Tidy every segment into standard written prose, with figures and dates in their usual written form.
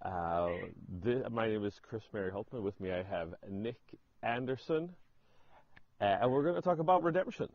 My name is Chris Mary Holtman. With me I have Nick Anderson, and we're going to talk about redemption.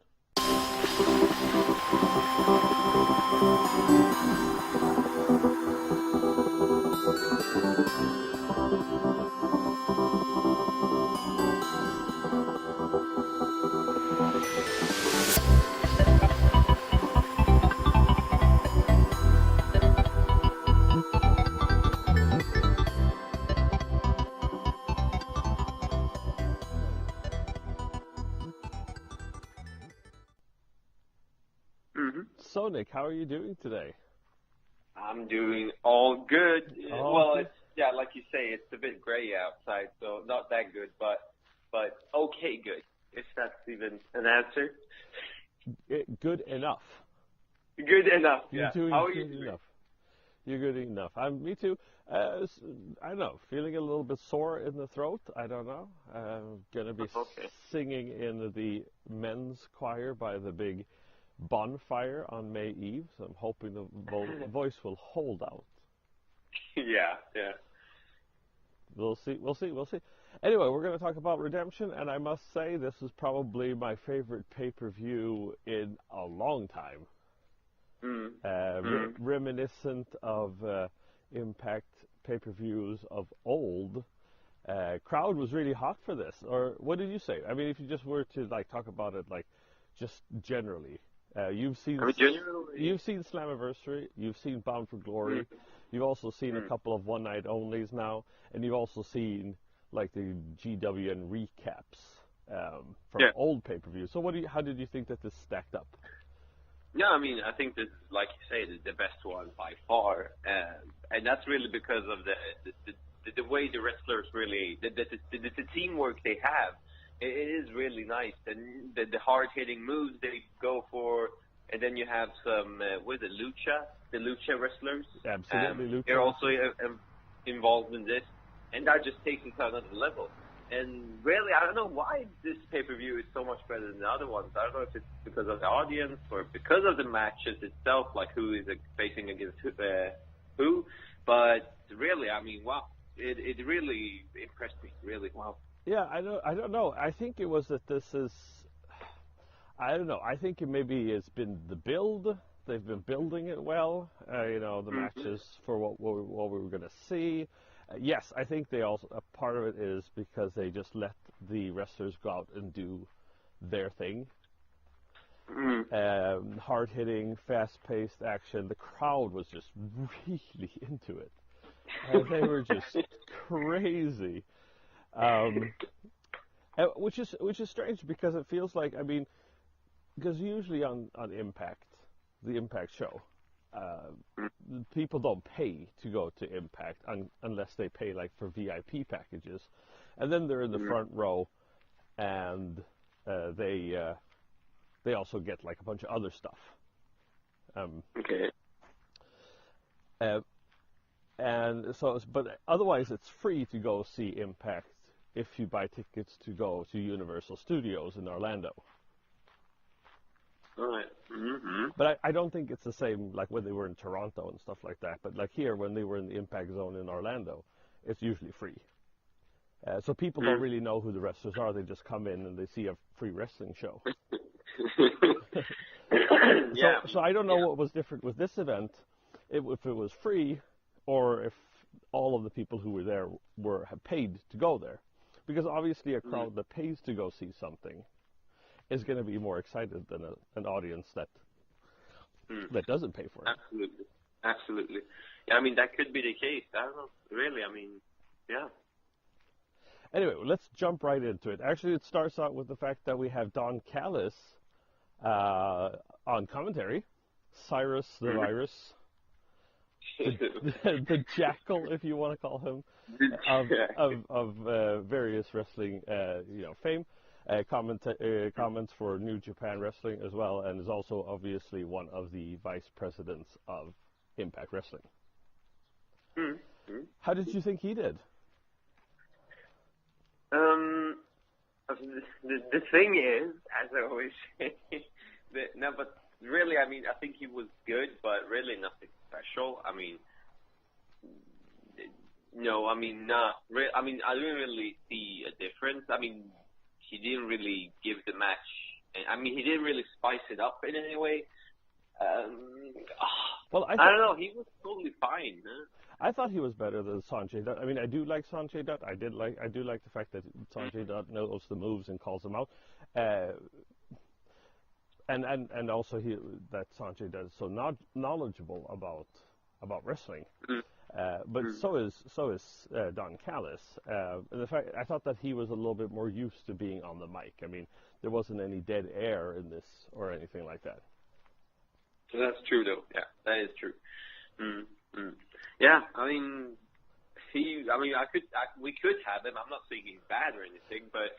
So, Nick, how are you doing today? I'm doing all good. Oh, Well, like you say, it's a bit gray outside, so not that good, but okay good, if that's even an answer. Good enough. Good enough, You're yeah. doing How are you good doing? enough. You're good enough. Me too. I don't know, feeling a little bit sore in the throat. I don't know. Going to be singing in the men's choir by the big bonfire on May Eve, so I'm hoping the voice will hold out. Yeah. We'll see. Anyway, we're going to talk about redemption, and I must say this is probably my favorite pay-per-view in a long time. Reminiscent of Impact pay-per-views of old. Crowd was really hot for this, or what did you say? I mean, if you just were to talk about it just generally. You've seen Slammiversary, you've seen Bound for Glory, you've also seen a couple of one night onlys now, and you've also seen the GWN recaps from old pay-per-views. So how did you think that this stacked up? Yeah, I mean, I think this, like you say, is the best one by far, and that's really because of the way the wrestlers really the teamwork they have. It is really nice, and the hard-hitting moves they go for, and then you have some, the Lucha wrestlers. Absolutely, Lucha. They're also involved in this, and that just takes it to another level. And really, I don't know why this pay-per-view is so much better than the other ones. I don't know if it's because of the audience or because of the matches itself, like who is facing against who. But really, I mean, wow, it really impressed me. Really, wow. Yeah, I don't know. I think it was that this is. I don't know. I think maybe it's been the build. They've been building it well. The matches for what we were going to see. Yes, I think they also a part of it is because they just let the wrestlers go out and do their thing. Hard hitting, fast paced action. The crowd was just really into it. They were just crazy. Which is strange because it feels like, because usually on Impact, the Impact show, people don't pay to go to Impact unless they pay for VIP packages, and then they're in the front row, and they also get a bunch of other stuff. And so, but otherwise it's free to go see Impact if you buy tickets to go to Universal Studios in Orlando. Right. But I don't think it's the same when they were in Toronto and stuff like that. But here, when they were in the Impact Zone in Orlando, it's usually free. So people don't really know who the wrestlers are. They just come in and they see a free wrestling show. So I don't know what was different with this event, if it was free or if all of the people who were there have paid to go there. Because obviously a crowd that pays to go see something is going to be more excited than an audience that doesn't pay for it. Absolutely. Yeah, I mean, that could be the case. I don't know. Really, I mean, yeah. Anyway, let's jump right into it. Actually, it starts out with the fact that we have Don Callis on commentary, Cyrus the Virus, the Jackal, if you want to call him, of various wrestling fame. Comments for New Japan Wrestling as well, and is also obviously one of the vice presidents of Impact Wrestling. How did you think he did? The thing is, as I always say, but really, I mean, I think he was good, but really nothing special. I mean, No, I mean, not re- I mean, I didn't really see a difference. I mean, he didn't really give the match. I mean, he didn't really spice it up in any way. Well, I don't know. He was totally fine. Huh? I thought he was better than Sanjay Dutt. I mean, I do like Sanjay Dutt. I do like the fact that Sanjay Dutt knows the moves and calls them out. And also that Sanjay Dutt is so knowledgeable about wrestling. But so is Don Callis. And the fact I thought that he was a little bit more used to being on the mic. I mean, there wasn't any dead air in this or anything like that. So that's true, though. Yeah, that is true. Yeah, I mean, we could have him. I'm not saying he's bad or anything, but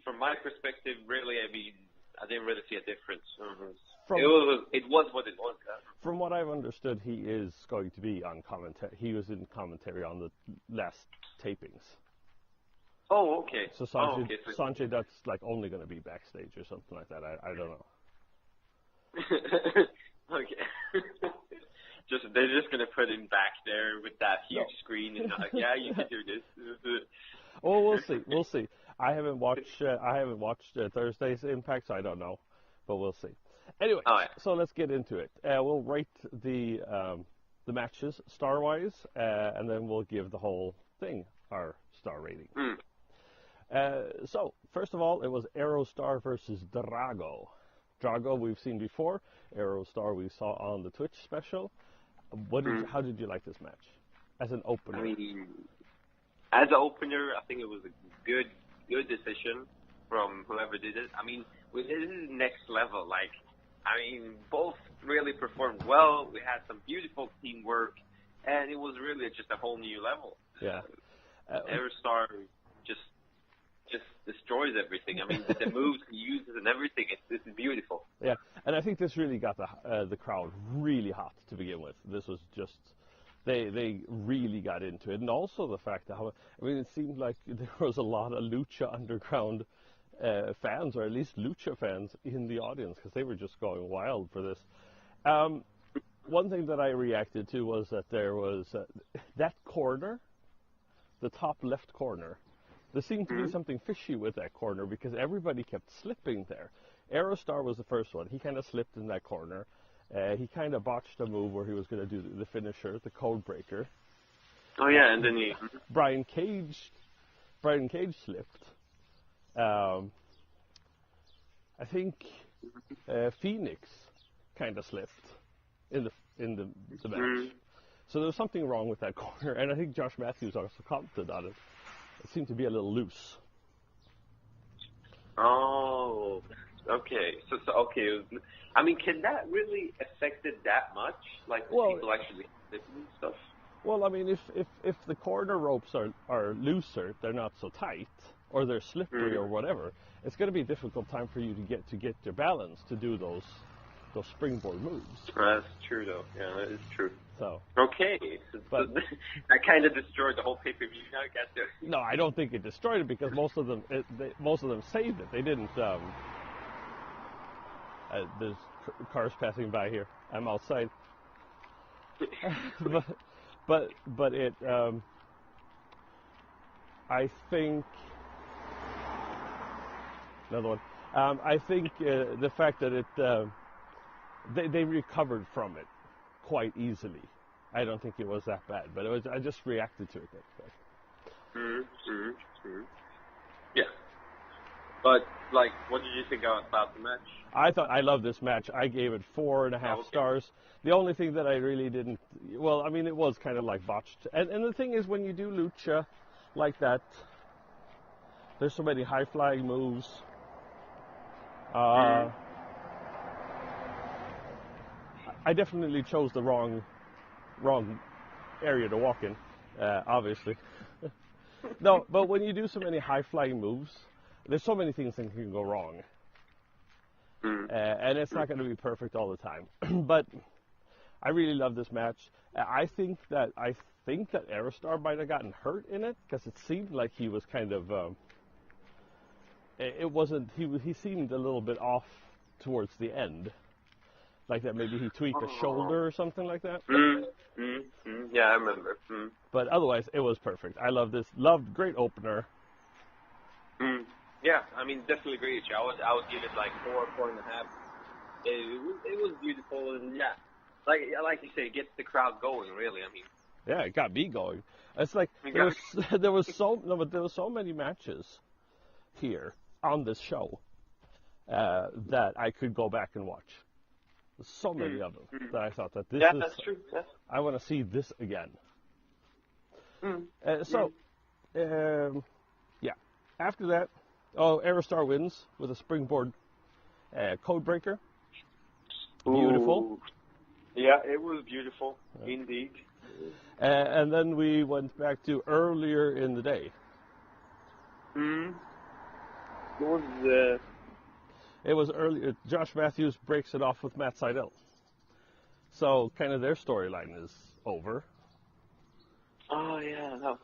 from my perspective, really, I mean, I didn't really see a difference. It was what it was. From what I've understood, he is going to be on commentary. He was in commentary on the last tapings. Oh, okay. So Sanjay Dutt's like only going to be backstage or something like that. I don't know. Okay. They're just gonna put him back there with that huge screen and like, yeah, you can do this. Well, we'll see. I haven't watched Thursday's Impact, so I don't know, but we'll see. Anyway, So let's get into it. We'll rate the matches star-wise, and then we'll give the whole thing our star rating. So first of all, it was Aerostar versus Drago. Drago we've seen before. Aerostar we saw on the Twitch special. How did you like this match as an opener? I mean, as an opener, I think it was a good decision from whoever did it. I mean, this is next level. Like, I mean, both really performed well. We had some beautiful teamwork, and it was really just a whole new level. Yeah. Aerostar just destroys everything. I mean, the moves he uses and everything, it's beautiful. Yeah, and I think this really got the crowd really hot to begin with. This was just, they really got into it. And also the fact that, it seemed like there was a lot of Lucha Underground fans, or at least Lucha fans, in the audience, because they were just going wild for this. One thing that I reacted to was that there was that corner, the top left corner, there seemed to be something fishy with that corner because everybody kept slipping there. Aerostar was the first one. He kind of slipped in that corner. He kind of botched a move where he was going to do the finisher, the code breaker. Oh yeah, and then Brian Cage slipped. I think Phoenix kind of slipped in the match. So there was something wrong with that corner, and I think Josh Matthews also commented on it. It seemed to be a little loose. Oh, okay. So okay. I mean, can that really affect it that much? Like, people actually slipping and stuff? Well, I mean, if the corner ropes are looser, they're not so tight, or they're slippery or whatever, it's going to be a difficult time for you to get your balance to do those springboard moves. That's true, though. Yeah, that is true. So okay, but that kind of destroyed the whole pay-per-view. I guess. No, I don't think it destroyed it because most of them saved it. They didn't. There's cars passing by here. I'm outside. but it. I think another one. I think the fact that it. They recovered from it quite easily. I don't think it was that bad, but I just reacted to it that way. Yeah. But, like, what did you think about the match? I love this match. I gave it 4.5 stars. The only thing that I really didn't, well, I mean, it was kind of like botched. And the thing is, when you do lucha like that, there's so many high-flying moves. I definitely chose the wrong area to walk in, obviously. No, but when you do so many high-flying moves, there's so many things that can go wrong. And it's not going to be perfect all the time. But I really love this match. I think that Aerostar might have gotten hurt in it, because it seemed like he was kind of... he seemed a little bit off towards the end. like that. Maybe he tweaked a shoulder or something like that. Yeah, I remember. But otherwise, it was perfect. I love this. Loved, great opener. Yeah, I mean, definitely agree with you. I would give it like 4.5. It was beautiful, and yeah, like you say, it gets the crowd going. Really, I mean. Yeah, it got me going. It's like there was so many matches here on this show that I could go back and watch. There's so many of them that I thought that this is. That's true. Yeah. I want to see this again. Yeah. After that, Aerostar wins with a springboard code breaker. Beautiful. Ooh. Yeah, it was beautiful indeed. And then we went back to earlier in the day. It was earlier. Josh Matthews breaks it off with Matt Sydal. So kind of their storyline is over. Oh yeah, no.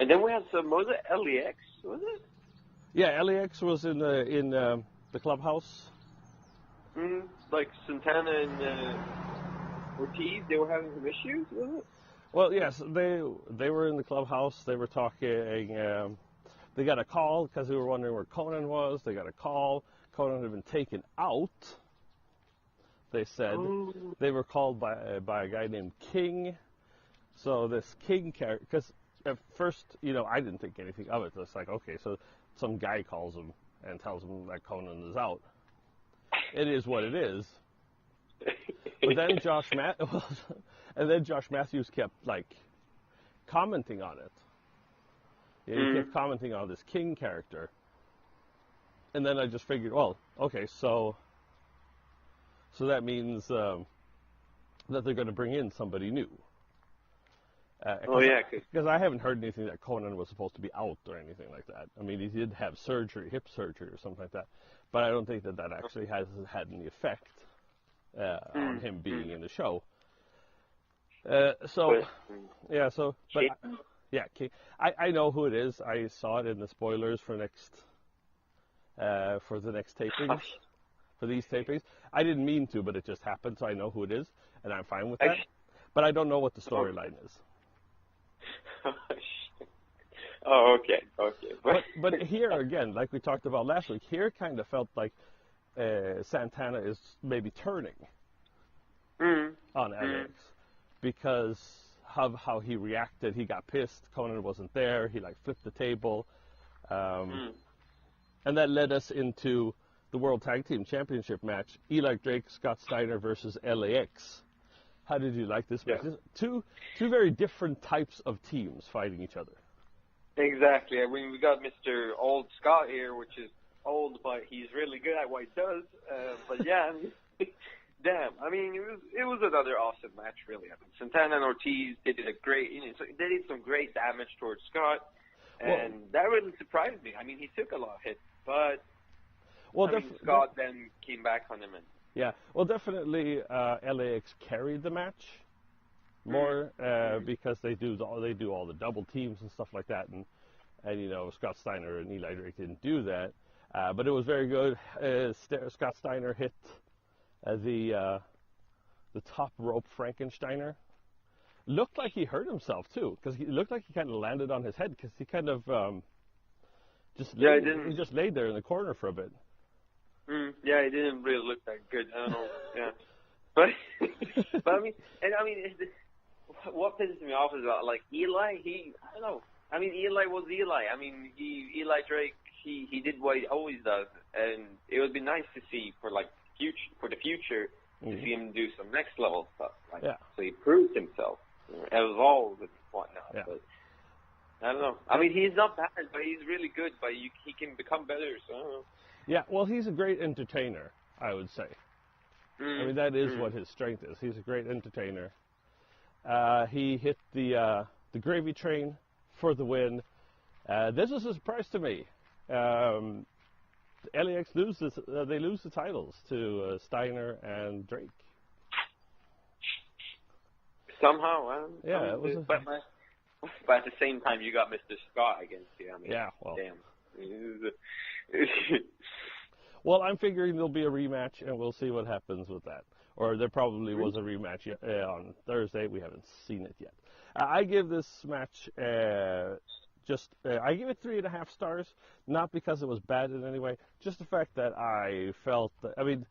And then we had some. Was it LEX? Was it? Yeah, LEX was in the clubhouse. Like Santana and Ortiz, they were having some issues, was it? Well, yes, they were in the clubhouse. They were talking. They got a call because they were wondering where Conan was. They got a call. Conan had been taken out. They said they were called by a guy named King. So this King character, because at first, I didn't think anything of it. It's like, okay, so some guy calls him and tells him that Conan is out. It is what it is. But then Josh Matthews kept commenting on it. Yeah, he kept commenting on this King character. And then I just figured, well, okay, so that means that they're going to bring in somebody new. Because I haven't heard anything that Conan was supposed to be out or anything like that. I mean, he did have surgery, hip surgery or something like that. But I don't think that actually has had any effect on him being in the show. I know who it is. I saw it in the spoilers for the next tapings, for these tapings. I didn't mean to, but it just happened, so I know who it is, and I'm fine with that. But I don't know what the storyline is. Oh, okay. But here again, like we talked about last week, here kind of felt like Santana is maybe turning on Alex because of how he reacted. He got pissed. Conan wasn't there. He flipped the table, and that led us into the World Tag Team Championship match: Eli Drake, Scott Steiner versus LAX. How did you like this match? Two very different types of teams fighting each other. Exactly. I mean, we got Mr. Old Scott here, which is old, but he's really good at what he does. But yeah, damn. I mean, it was another awesome match, really. I mean, Santana and Ortiz, they did they did some great damage towards Scott, and that really surprised me. I mean, he took a lot of hits, but Scott then came back on him. Yeah, well, definitely LAX carried the match more because they do all the double teams and stuff like that, and Scott Steiner and Eli Drake didn't do that, but it was very good. Scott Steiner hit the top rope Frankensteiner. Looked like he hurt himself too, because he looked like he kind of landed on his head because he kind of he just laid there in the corner for a bit. Yeah, he didn't really look that good. I don't know. Yeah, but I mean, what pisses me off is Eli. I don't know. I mean, Eli was Eli. I mean, Eli Drake. He did what he always does, and it would be nice to see for the future to see him do some next level stuff. So he proves himself. Evolve and whatnot. Yeah. But I don't know. I mean, he's not bad, but he's really good. But he can become better. So I don't know. Yeah, well, he's a great entertainer, I would say. I mean, that is what his strength is. He's a great entertainer. He hit the gravy train for the win. This was a surprise to me. LAX lose the titles to Steiner and Drake. Somehow, yeah. But at the same time, you got Mr. Scott against you. I mean, yeah, well, damn. Well, I'm figuring there'll be a rematch, and we'll see what happens with that. Or there probably was a rematch on Thursday. We haven't seen it yet. I give this match I give it 3.5 stars, not because it was bad in any way, just the fact that I felt that, I mean,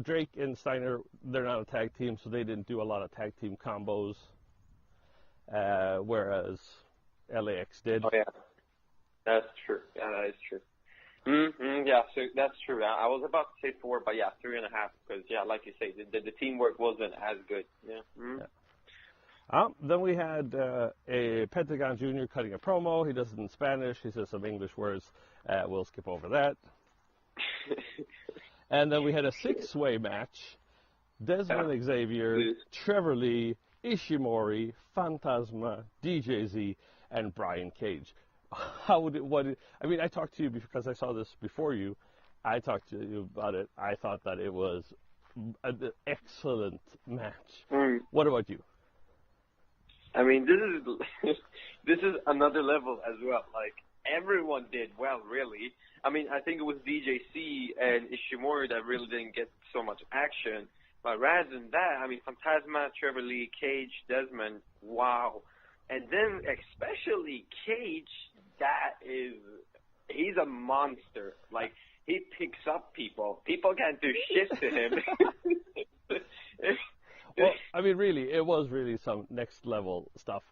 Drake and Steiner, they're not a tag team, so they didn't do a lot of tag team combos, whereas LAX did. Oh, yeah. That's true. Yeah, that is true. Yeah, so that's true. I was about to say 4, but yeah, 3.5, because, yeah, like you say, the teamwork wasn't as good. Yeah. Yeah. Then we had a Pentagon Jr. cutting a promo. He does it in Spanish. He says some English words. We'll skip over that. And then we had a 6-way match. Desmond Xavier, Trevor Lee, Ishimori, Phantasma, DJZ, and Brian Cage. I mean, I talked to you because I saw this before you. I talked to you about it. I thought that it was an excellent match. What about you? I mean, this is another level as well. Like, everyone did well, really. I mean, I think it was DJC and Ishimori that really didn't get so much action. But rather than that, I mean, Phantasma, Trevor Lee, Cage, Desmond, wow. And then especially Cage, he's a monster. Like, he picks up people. People can't do shit to him. Well, I mean, really, it was really some next level stuff.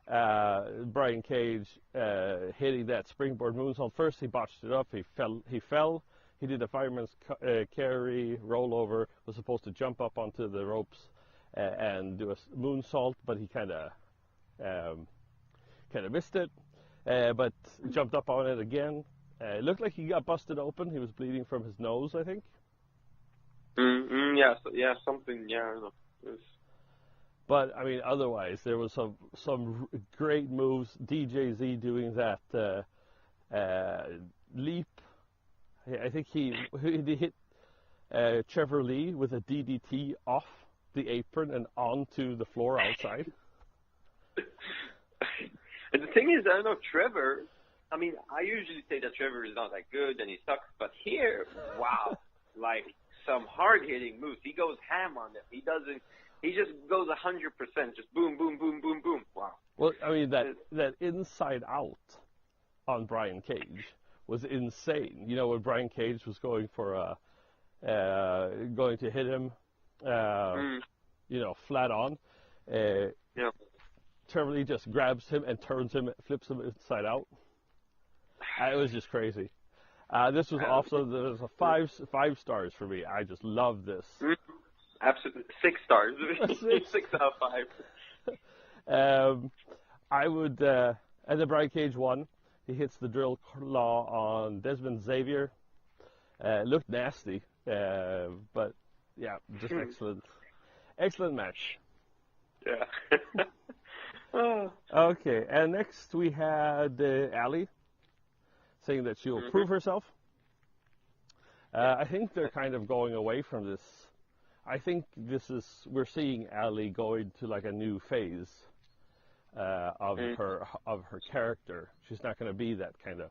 Brian Cage hitting that springboard moonsault. First, he botched it up. He fell. He did a fireman's carry rollover. Was supposed to jump up onto the ropes and do a moonsault, but he kind of missed it. But jumped up on it again. It looked like he got busted open. He was bleeding from his nose, I think. Yeah, something. Yeah, I don't know. But I mean, otherwise, there was some great moves. DJZ doing that leap. I think he hit Trevor Lee with a DDT off the apron and onto the floor outside. And the thing is, I don't know, Trevor. I mean, I usually say that Trevor is not that good and he sucks, but here, wow, like some hard-hitting moves. He goes ham on them. He just goes 100%, just boom, boom, boom, boom, boom. Wow. Well, I mean, that inside out on Brian Cage was insane. You know, when Brian Cage was going to hit him, you know, flat on. Trevor Lee just grabs him and turns him, flips him inside out. It was just crazy. This was also, there was a five stars for me. I just love this. Absolutely. 6 stars. 6 out of 5. I would, and then Brian Cage won. He hits the drill claw on Desmond Xavier. Looked nasty, but yeah, just excellent. Excellent match. Yeah. Okay, and next we had Ali saying that she'll prove herself. I think they're kind of going away from this. I think we're seeing Ali going to like a new phase of her character. She's not going to be that kind of,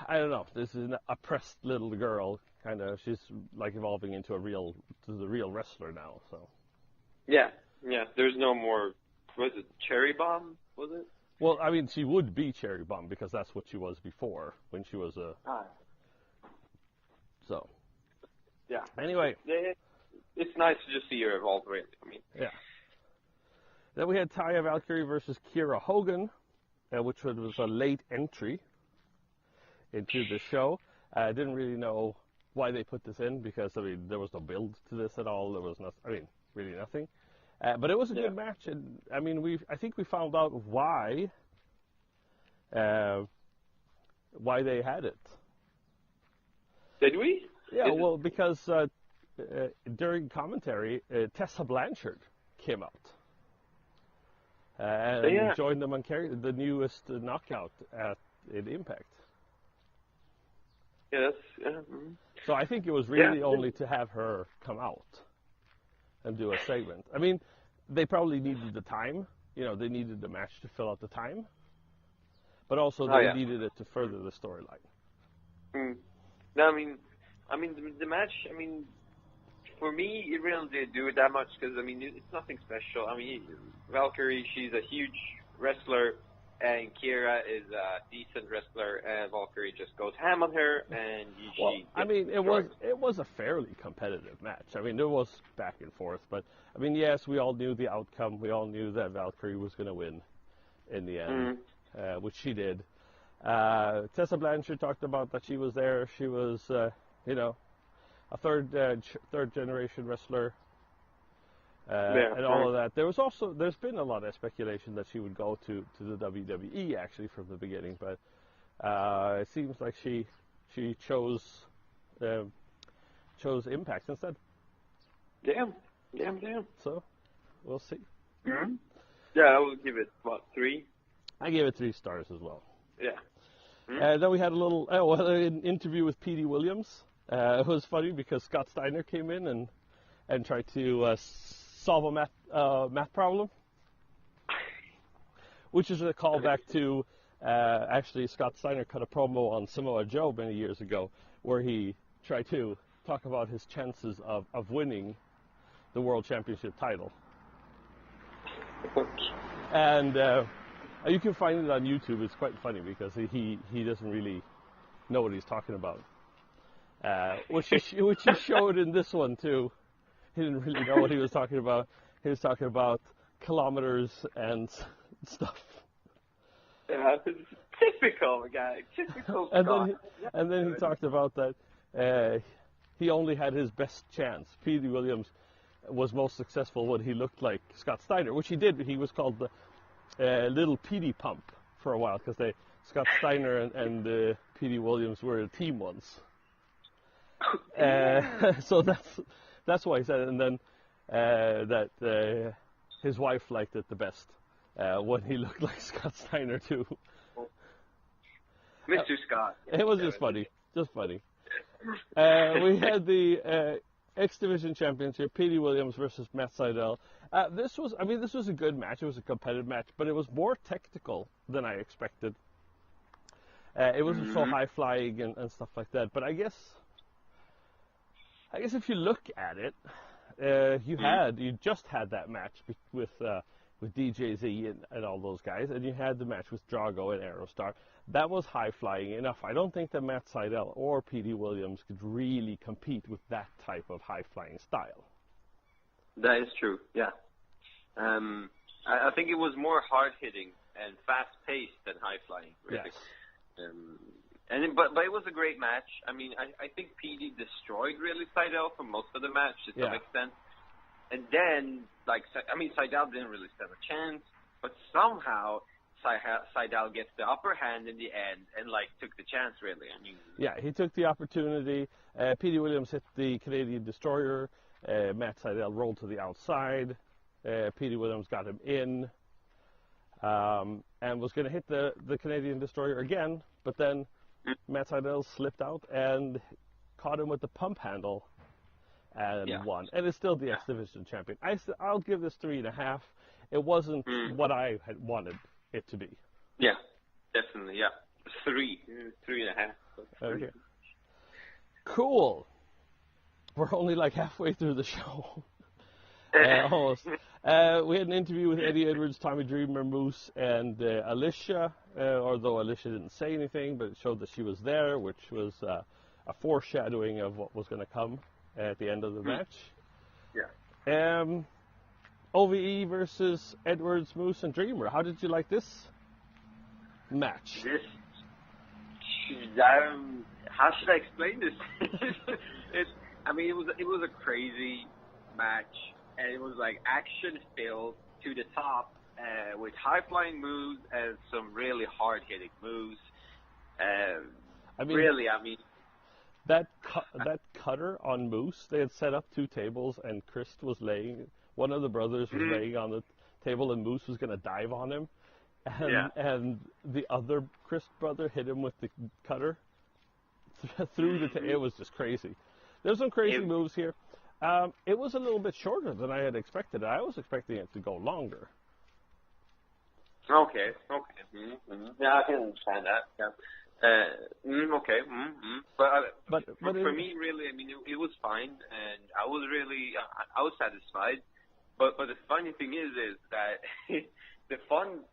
I don't know, this is an oppressed little girl kind of. She's like evolving into the real wrestler now. So yeah, there's no more. Was it Cherry Bomb? Was it? Well, I mean, she would be Cherry Bomb because that's what she was before when she was a. So. Yeah. Anyway. It's nice to just see her evolve, really. I mean. Yeah. Then we had Taya Valkyrie versus Kiera Hogan, which was a late entry into the show. I didn't really know why they put this in because, I mean, there was no build to this at all. There was really nothing. But it was a good match, and I mean, I think we found out why they had it. Did we? Yeah, well, because during commentary, Tessa Blanchard came out and joined them on the newest knockout in Impact. Yes. So I think it was really only to have her come out and do a segment. I mean, they probably needed the time. You know, they needed the match to fill out the time. But also they needed it to further the storyline. I mean, I mean, the match, I mean, for me, it really didn't do it that much because, I mean, it's nothing special. I mean, Valkyrie, she's a huge wrestler, and Kira is a decent wrestler, and Valkyrie just goes ham on her, and she I mean, destroyed. it was a fairly competitive match. I mean, there was back and forth, but I mean, yes, we all knew the outcome. We all knew that Valkyrie was going to win in the end, which she did. Tessa Blanchard talked about that she was there. She was, you know, a third generation wrestler, and all of that. There's been a lot of speculation that she would go to the WWE actually from the beginning, but it seems like she chose Impact instead. Damn. So we'll see. Mm-hmm. Yeah, I will give it, 3? I gave it 3 stars as well. Yeah. Then we had an interview with Petey Williams. It was funny because Scott Steiner came in and tried to solve a math problem, which is a callback to actually Scott Steiner cut a promo on Samoa Joe many years ago where he tried to talk about his chances of winning the World Championship title. And you can find it on YouTube. It's quite funny because he doesn't really know what he's talking about. Which he showed in this one too. He didn't really know what he was talking about. He was talking about kilometers and stuff. Yeah, typical guy. Typical and then he talked about that he only had his best chance. Petey Williams was most successful when he looked like Scott Steiner, which he did. He was called the Little Petey Pump for a while because Scott Steiner and Petey Williams were a team once. So that's why he said it. And then that his wife liked it the best when he looked like Scott Steiner too. Mr. Scott. It was just funny. We had the X Division Championship, Petey Williams versus Matt Sydal. This was a good match. It was a competitive match, but it was more technical than I expected. It wasn't so high flying and stuff like that. But I guess if you look at it, you just had that match with DJZ and all those guys, and you had the match with Drago and Aerostar. That was high flying enough. I don't think that Matt Sydal or Petey Williams could really compete with that type of high flying style. That is true. Yeah. I think it was more hard hitting and fast paced than high flying. Really. Yes. But it was a great match. I mean, I think Petey destroyed really Sydal for most of the match to some extent. And then, Sydal didn't really stand a chance, but somehow Sydal gets the upper hand in the end and took the chance really. I mean, yeah, he took the opportunity. Petey Williams hit the Canadian Destroyer. Matt Sydal rolled to the outside. Petey Williams got him in, and was going to hit the Canadian Destroyer again, but then Matt Sydal slipped out and caught him with the pump handle and won. And it's still the X Division champion. I'll give this 3.5. It wasn't what I had wanted it to be. Yeah, definitely. Yeah, 3.5. Okay. Cool. We're only halfway through the show. Almost. We had an interview with Eddie Edwards, Tommy Dreamer, Moose, and Alicia, although Alicia didn't say anything, but it showed that she was there, which was a foreshadowing of what was going to come at the end of the match. Yeah. OVE versus Edwards, Moose, and Dreamer. How did you like this match? How should I explain this? It was a crazy match, and it was action filled to the top with high flying moves and some really hard hitting moves. That cutter on Moose, they had set up 2 tables, and Christ was one of the brothers was laying on the table, and Moose was going to dive on him, and the other Christ brother hit him with the cutter through the table. It was just crazy. There's some crazy moves here. It was a little bit shorter than I had expected. I was expecting it to go longer. Okay. Mm-hmm. Yeah, I can understand that. Yeah. Okay. But for it, me, really, I mean, it was fine, and I was really, I was satisfied. But the funny thing is that the fun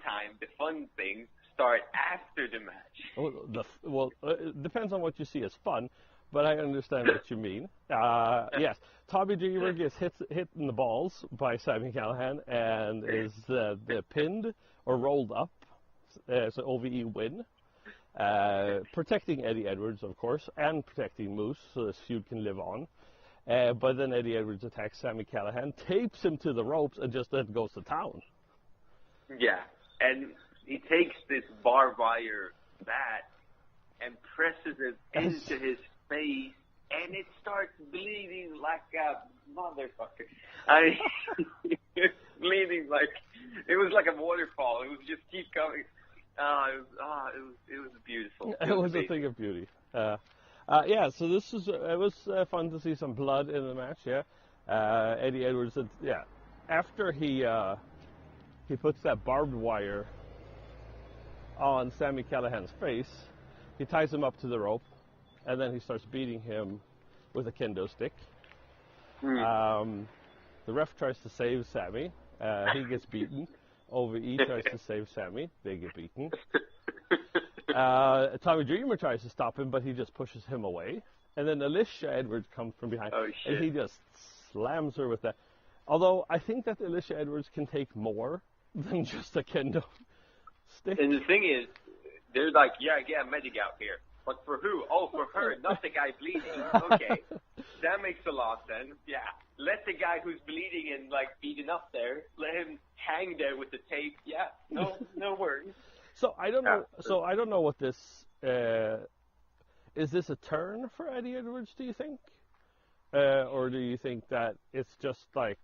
time, the fun things start after the match. it depends on what you see as fun, but I understand what you mean. Yes, Tommy Dreamer gets hit in the balls by Sami Callihan and is pinned or rolled up. So OVE win. Protecting Eddie Edwards, of course, and protecting Moose so this feud can live on. But then Eddie Edwards attacks Sami Callihan, tapes him to the ropes, and just then goes to town. Yeah, and he takes this barbed wire bat and presses it into his face, and it starts bleeding like a motherfucker. Bleeding like it was like a waterfall. It was just keep coming. It was beautiful. It was a thing of beauty. Yeah, so it was fun to see some blood in the match. Yeah, Eddie Edwards. After he puts that barbed wire on Sami Callihan's face, he ties him up to the rope, and then he starts beating him with a kendo stick. The ref tries to save Sami. He gets beaten. OVE tries to save Sami. They get beaten. Tommy Dreamer tries to stop him, but he just pushes him away. And then Alicia Edwards comes from behind, and he just slams her with that. Although I think that Alicia Edwards can take more than just a kendo stick. And the thing is, they're like, yeah, get a medic out here. But for who? Oh, for her, not the guy bleeding. Okay, that makes a lot of sense. Yeah, let the guy who's bleeding and like beaten up there, let him hang there with the tape. Yeah, no worries. So I don't know. So I don't know what this is. This a turn for Eddie Edwards? Do you think, or do you think that it's just like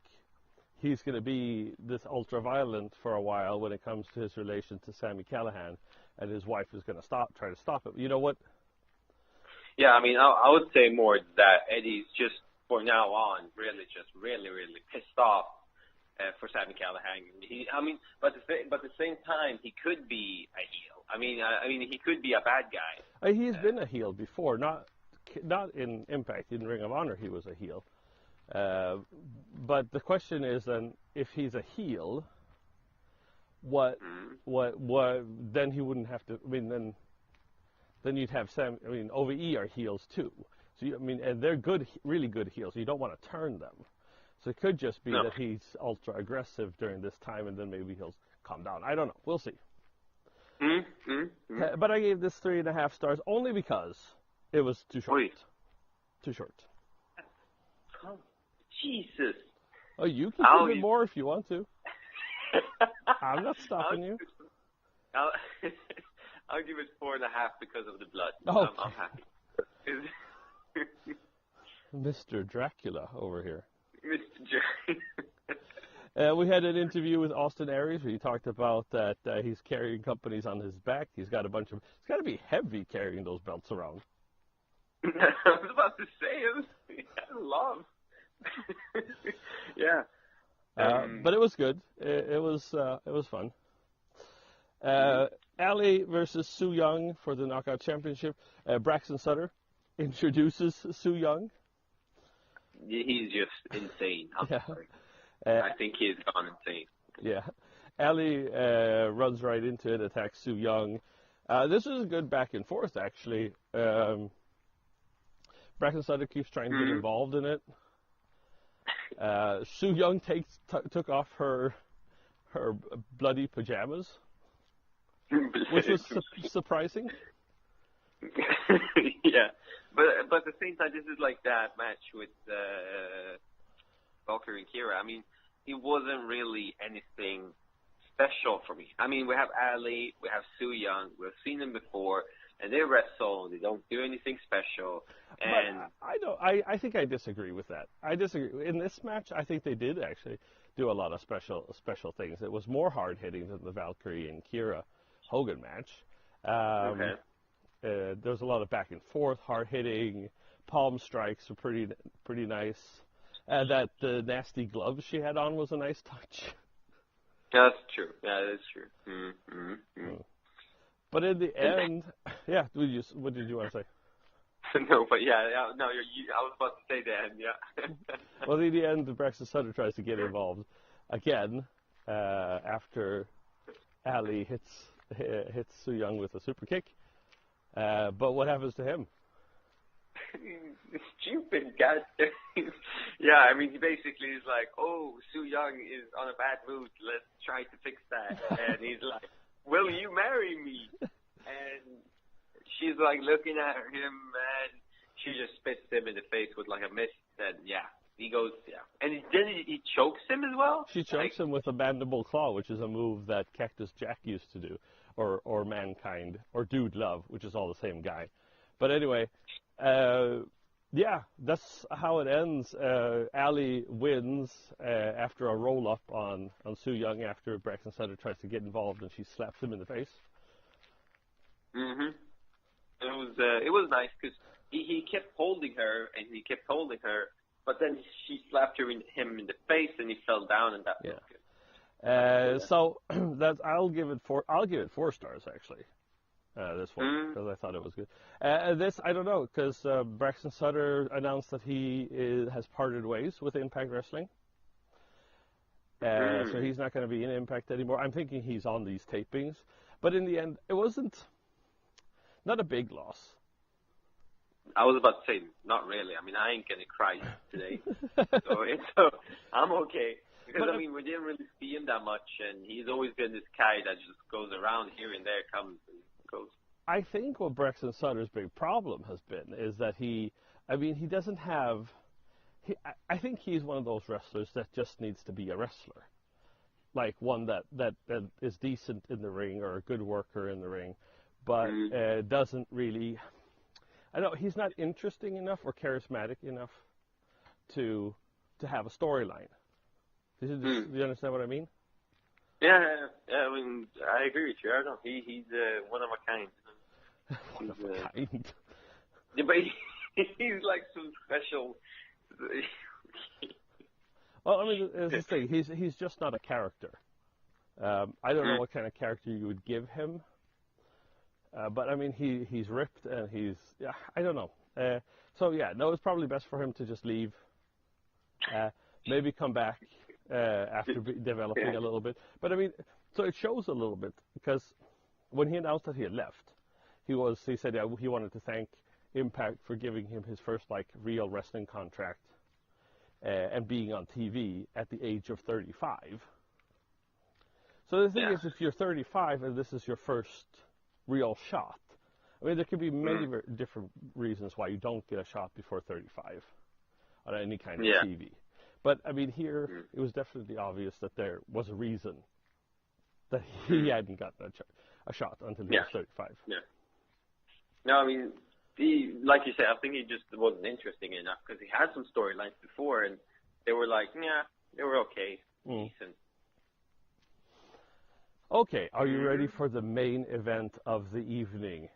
he's going to be this ultra violent for a while when it comes to his relation to Sami Callihan, and his wife is going to try to stop him? You know what? Yeah, I mean, I would say more that Eddie's just for now on really pissed off for Sami Callihan. But at the same time, he could be a heel. I mean, he could be a bad guy. He's been a heel before, not in Impact. In Ring of Honor, he was a heel. But the question is then, if he's a heel, what then he wouldn't have to. I mean, then you'd have Sam. I mean, OVE are heels too. So and they're good, really good heels. You don't want to turn them. So it could just be that he's ultra aggressive during this time, and then maybe he'll calm down. I don't know. We'll see. But I gave this 3.5 stars only because it was too short. Wait. Too short. Oh, Jesus. Oh, you can give it more if you want to. I'm not stopping you. I'll give it 4.5 because of the blood. Oh, I'm happy. Mr. Dracula over here. Mr. Dracula. We had an interview with Austin Aries where he talked about that he's carrying companies on his back. He's got it's got to be heavy carrying those belts around. I was about to say it. I love. Yeah. But it was good. It was fun. Ali versus Su Yung for the Knockout Championship. Braxton Sutter introduces Su Yung. He's just insane. I'm sorry. I think he's gone insane. Yeah. Ali runs right into it, attacks Su Yung. This was a good back and forth, actually. Braxton Sutter keeps trying to get involved in it. Su Yung took off her bloody pajamas, which was surprising. Yeah, but at the same time, this is like that match with Valkyrie and Kira. I mean, it wasn't really anything special for me. I mean, we have Ali, we have Su Yung, we've seen them before, and they wrestle. They don't do anything special. And but I think I disagree with that. I disagree. In this match, I think they did actually do a lot of special things. It was more hard hitting than the Valkyrie and Kira Hogan match. Okay. There was a lot of back and forth, hard hitting. Palm strikes were pretty nice. That the nasty gloves she had on was a nice touch. That's true. Yeah, that's true. But in the end, yeah. What did you want to say? No, but yeah, no. I was about to say that. Yeah. Well, in the end, Braxton Sutter tries to get involved again after Ali hits Su Yung with a super kick. But what happens to him? Stupid guy. Yeah, I mean, he basically is like, oh, Su Yung is on a bad mood. Let's try to fix that. And he's like, will you marry me? And she's like looking at him, and she just spits him in the face with like a mist. And yeah, he goes, yeah. And then he chokes him as well? She chokes him with a mandible claw, which is a move that Cactus Jack used to do, or Mankind, or Dude Love, which is all the same guy. But anyway, yeah, that's how it ends. Ali wins after a roll-up on Su Yung after Braxton Sutter tries to get involved and she slaps him in the face. Mhm. It was nice because he kept holding her and he kept holding her, but then she slapped him in the face and he fell down, and that was good. So that's I'll give it 4 stars actually. This one because I thought it was good. This I don't know because Braxton Sutter announced that he has parted ways with Impact Wrestling, so he's not going to be in Impact anymore. I'm thinking he's on these tapings, but in the end, it wasn't not a big loss. I was about to say, not really. I mean, I ain't gonna cry today, so I'm okay. Because, I mean, we didn't really see him that much, and he's always been this guy that just goes around here and there, comes and goes. I think what Braxton Sutter's big problem has been is that he doesn't have... I think he's one of those wrestlers that just needs to be a wrestler. Like one that is decent in the ring or a good worker in the ring, but doesn't really... I don't know, he's not interesting enough or charismatic enough to have a storyline. Do you understand what I mean? Yeah, I mean, I agree with you. I don't know. He's one of a kind. One of a kind. Yeah, but he's like some special. Well, I mean, as I say, he's just not a character. I don't know what kind of character you would give him, but I mean, he's ripped and I don't know. So yeah, no, it's probably best for him to just leave. Maybe come back. After developing a little bit. But I mean, so it shows a little bit because when he announced that he had left, he said he wanted to thank Impact for giving him his first like real wrestling contract and being on TV at the age of 35. So the thing is, if you're 35 and this is your first real shot, I mean, there could be many different reasons why you don't get a shot before 35 on any kind of TV. But, I mean, here, it was definitely obvious that there was a reason that he hadn't gotten a shot until he was 35. Yeah. No, I mean, like you said, I think he just wasn't interesting enough because he had some storylines before, and they were like, they were okay, decent. Okay, are you ready for the main event of the evening?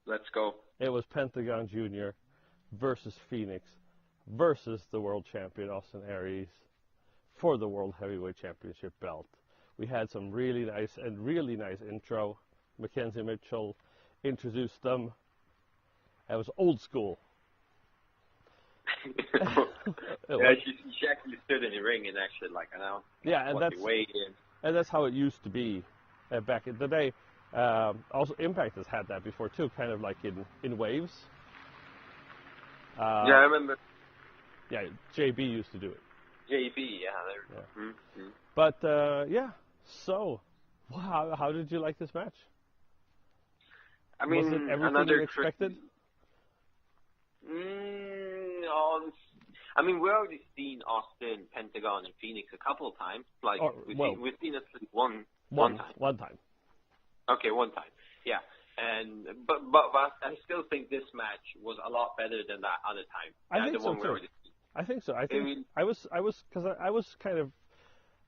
Let's go. It was Pentagon Jr. versus Phoenix versus the world champion Austin Aries for the World Heavyweight Championship belt. We had some really nice intro. Mackenzie Mitchell introduced them. It was old school. She actually stood in the ring and actually announced what the way is. And that's how it used to be back in the day. Also, Impact has had that before too, kind of like in waves. I remember. Yeah, JB used to do it. JB, yeah. But, so, how did you like this match? I mean, was it everything you expected? No, I mean, we've already seen Austin, Pentagon, and Phoenix a couple of times. We've seen it one time. One time. Okay, one time. Yeah. But I still think this match was a lot better than that other time. I think so too. I think so. I was kind of,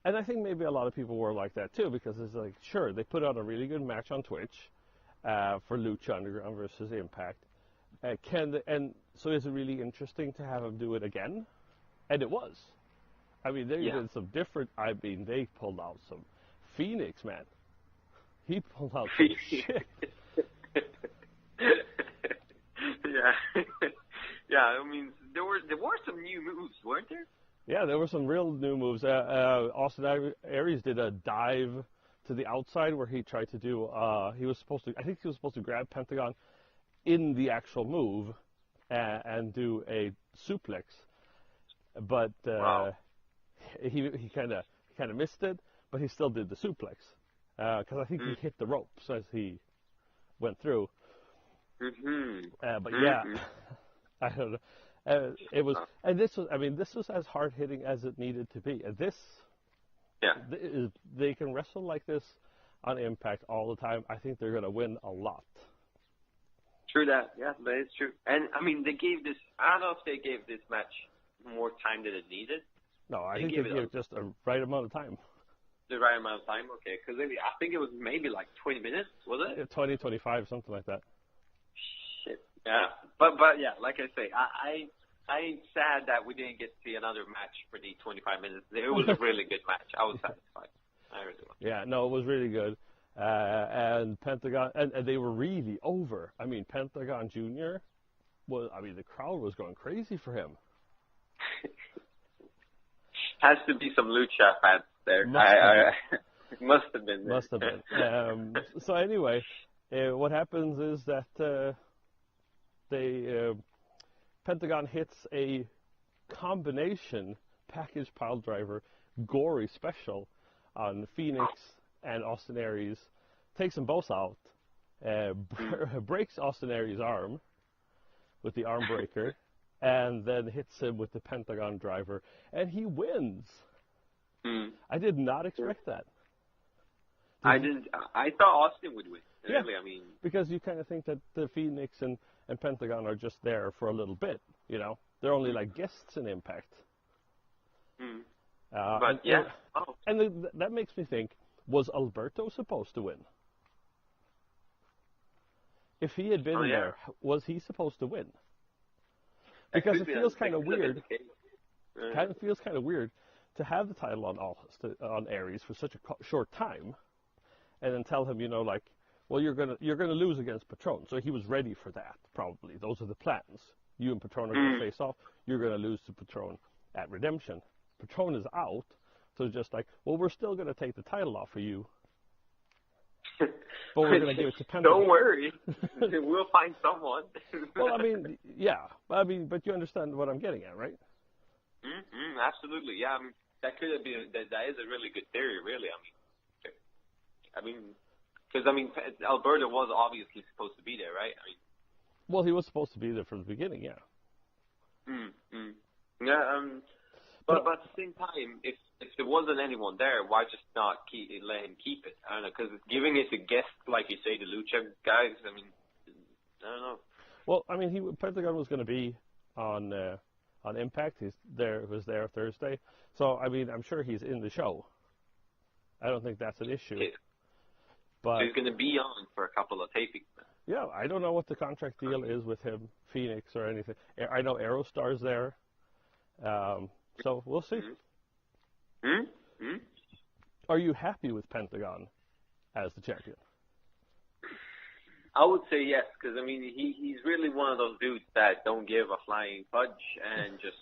and I think maybe a lot of people were like that too, because it's like, sure, they put on a really good match on Twitch for Lucha Underground versus Impact. So is it really interesting to have them do it again? And it was. I mean, they did some different. I mean, they pulled out some Phoenix, man. He pulled out some shit. Yeah. Yeah, I mean, there were some new moves, weren't there? Yeah, there were some real new moves. Austin Aries did a dive to the outside where he tried to do. I think he was supposed to grab Pentagon in the actual move and do a suplex, but he kind of missed it. But he still did the suplex because I think he hit the ropes as he went through. But yeah, I don't know. It was, and this was as hard hitting as it needed to be. They can wrestle like this on Impact all the time. I think they're going to win a lot. True that. Yeah, that is true. And I mean, I don't know if they gave this match more time than it needed. No, I think they gave just a right amount of time. The right amount of time, okay. Because I think it was maybe like 20 minutes, was it? 20, 25, something like that. Shit. Yeah. But yeah, like I say, I'm sad that we didn't get to see another match for the 25 minutes. It was a really good match. I was satisfied. I really was. Yeah, no, it was really good. And Pentagon, and they were really over. I mean, Pentagon Jr. the crowd was going crazy for him. Has to be some Lucha fans there. Must have been. Must have been. So anyway, what happens is that Pentagon hits a combination package pile driver gory special on Phoenix and Austin Aries, takes them both out, breaks Austin Aries' arm with the arm breaker, and then hits him with the Pentagon driver, and he wins. I did not expect that. I didn't. I thought Austin would win. Really, yeah, I mean, because you kind of think that the Phoenix and Pentagon are just there for a little bit. You know, they're only like guests in Impact. But yeah, and that makes me think: was Alberto supposed to win? If he had been there, was he supposed to win? Because it feels kind of weird. Kind of feels kind of weird to have the title on Aries for such a short time, and then tell him, well, you're gonna lose against Patron. So he was ready for that. Probably those are the plans. You and Patron are gonna face off. You're gonna lose to Patron at Redemption. Patron is out, so just like, well, we're still gonna take the title off of you, but we're gonna give it to Pentagon. Don't worry, we'll find someone. Well, I mean, yeah, but you understand what I'm getting at, right? Absolutely, yeah. I mean, that could have been that is a really good theory, really. Because Alberto was obviously supposed to be there, right? Well, he was supposed to be there from the beginning, yeah. Yeah. But at the same time, if there wasn't anyone there, why just not let him keep it? I don't know, because giving it to guests, like you say, the Lucha guys. I don't know. Well, Pentagon was going to be on Impact. He was there Thursday, so I'm sure he's in the show. I don't think that's an issue. Okay. But he's going to be on for a couple of tapings. Yeah, I don't know what the contract deal is with him, Phoenix or anything. I know Aerostar's there, so we'll see. Are you happy with Pentagon as the champion? I would say yes, because he's really one of those dudes that don't give a flying fudge and just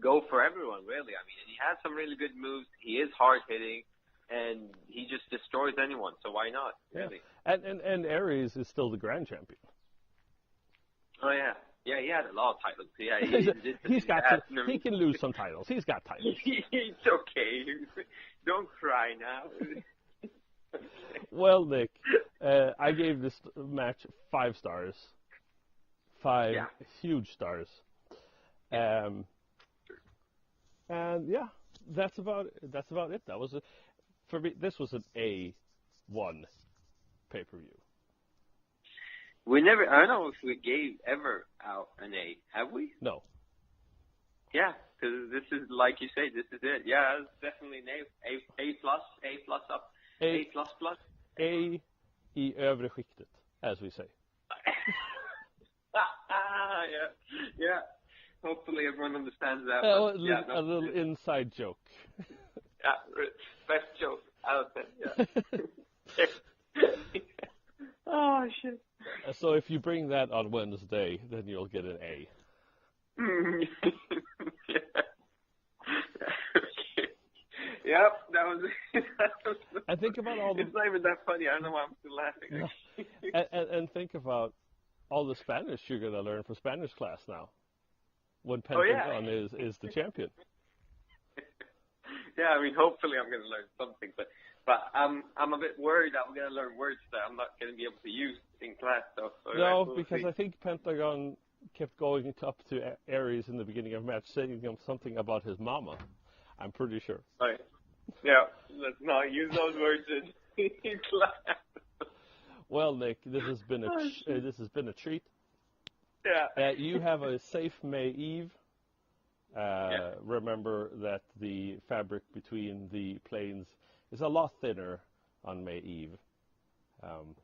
go for everyone. Really, he has some really good moves. He is hard hitting, and he just destroys anyone. So why not? Really. And Aries is still the grand champion. Oh yeah. Yeah, he had a lot of titles. Yeah, he can lose some titles. He's got titles. It's okay. Don't cry now. Well, Nick, I gave this match 5 stars. 5 huge stars. And yeah, that's about it. That was for me. This was an A1 pay-per-view. We never. I don't know if we gave ever out an A. Have we? No. Yeah, because this is, like you say, this is it. Yeah, it's definitely an A plus up. A plus plus. A I övre skiktet, as we say. Yeah. Hopefully everyone understands that. A little inside joke. Yeah, best joke out of it. Yeah. Oh, shit. So if you bring that on Wednesday, then you'll get an A. Yeah. Yep, that was it. And think about all the... It's not even that funny. I don't know why I'm still laughing. No. And think about all the Spanish you're going to learn for Spanish class now, when Pentagon is the champion. Yeah, I mean, hopefully I'm going to learn something, but I'm a bit worried that I'm going to learn words that I'm not going to be able to use in class. So no, because I think Pentagon kept going up to Aries in the beginning of the match, saying something about his mama. I'm pretty sure. Right. Yeah, let's not use those words in class. Well, Nick, this has been a treat. Yeah. You have a safe May Eve. Remember that the fabric between the planes is a lot thinner on May Eve.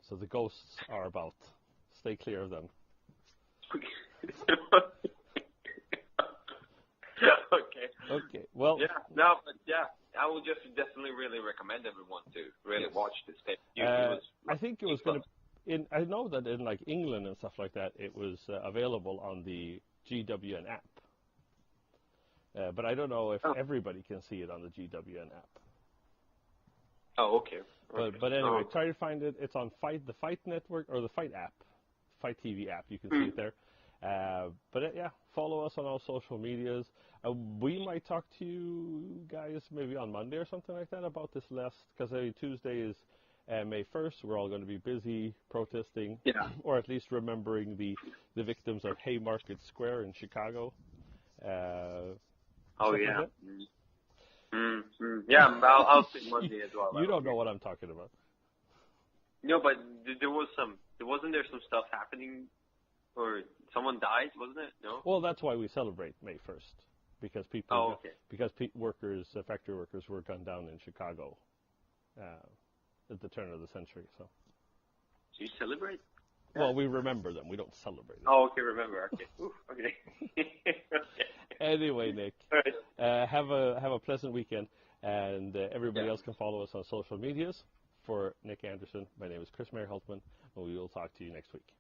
So the ghosts are about. Stay clear of them. Okay. Well. Yeah. No, but yeah, I would just definitely really recommend everyone to really watch this tape. I think it was going to. I know that in like England and stuff like that, it was available on the GWN app. But I don't know if everybody can see it on the GWN app. Oh, okay. But anyway, try to find it. It's on the Fight Network or the Fight app, Fight TV app. You can see it there. But yeah, follow us on all social medias. We might talk to you guys maybe on Monday or something like that about this because Tuesday is May 1st. We're all going to be busy protesting, or at least remembering the victims of Haymarket Square in Chicago. Oh yeah. Like yeah, I'll see Monday as well. You don't know what I'm talking about. No, but wasn't there some stuff happening, or someone died, wasn't it? No. Well, that's why we celebrate May 1st, because workers, factory workers, were gunned down in Chicago at the turn of the century. So you celebrate? Well, we remember them. We don't celebrate them. Oh, okay, remember. Okay. Ooh, okay. Anyway, Nick, right. Have a pleasant weekend, and everybody else can follow us on social medias. For Nick Anderson, my name is Chris Mayer Hultman, and we will talk to you next week.